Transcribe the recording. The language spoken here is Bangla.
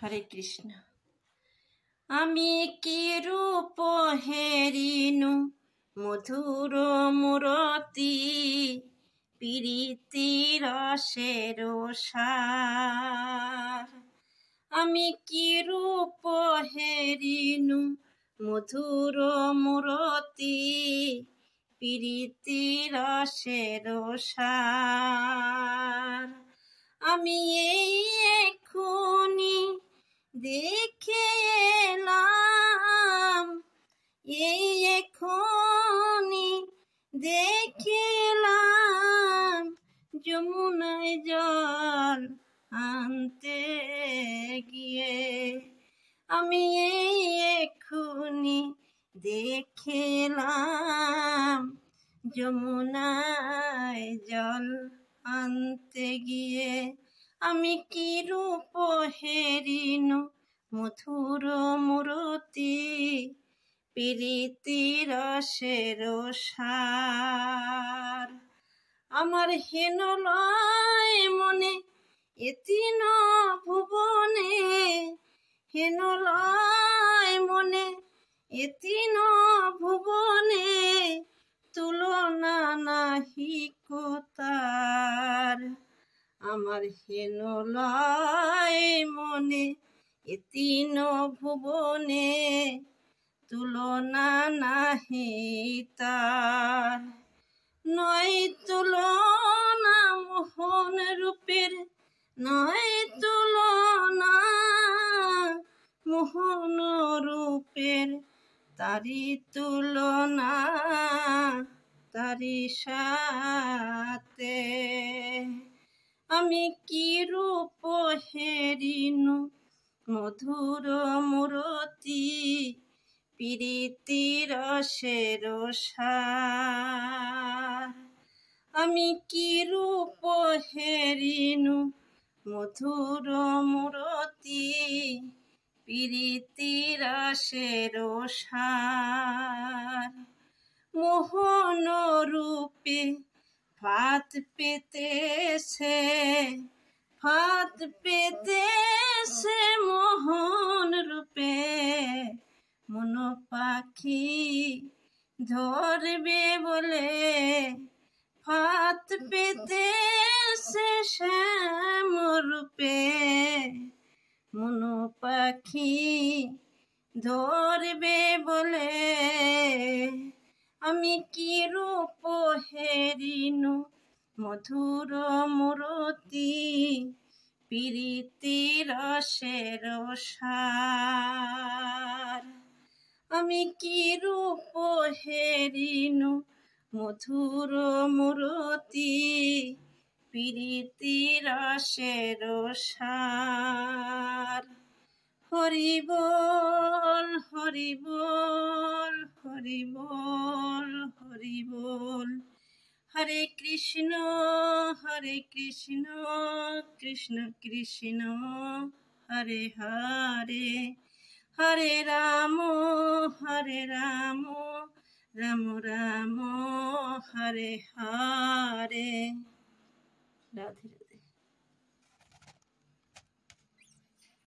হরে কৃষ্ণ। আমি কি রূপ হেরিনু মধুর মূরতি, প্রীতি রসের সার। আমি কি রূপ হেরিনু মধুর মূরতি, প্রীতি রসের সার। আমি এই এক্ষুনি দেখে এলাম, এই এক্ষুনি দেখে এলাম, যমুনায় জল আনতে গিয়ে। আমি এই এক্ষুনি দেখে এলাম, যমুনায় জল আনতে গিয়ে। আমি কি রূপ হেরিনু মধুর মূরতি, প্রীতি রসের সার। আমার হেন লয় মনে এতিন ভুবনে, হেন লয় মনে এতিন ভুবনে, তুলনা নাহি কোতার। আমার হেন লয় মনে এতিন ভুবনে, তুলনা নাহি তার। নয় তুলনা মোহন রূপের, নয় তুলনা মোহন রূপের, তারি তুলনা তারি সাথে। আমি কি রূপ হেরিনু মধুর মূরতি, প্রীতি রসের সার। আমি কি রূপ হেরিনু মধুর মূরতি, প্রীতি রসের সার। মোহন রূপে ফাত পেতেছে, ফাত পেতেছে মোহন রূপে, মন পাখি ধরবে বলে। ফাত পেতেছে শ্যাম রূপে, মন পাখি ধরবে বলে। আমি কি রূপ হেরিনু মধুর মূরতি, প্রীতি রসের সার। আমি কি রূপ হেরিনু মধুর মূরতি, প্রীতি রসের সার। হরি বল হরি বল হরি বল হরি বল। হরে কৃষ্ণ কৃষ্ণ কৃষ্ণ হরে হরে, হরে রাম রাম রাম হরে হরে। রাধে।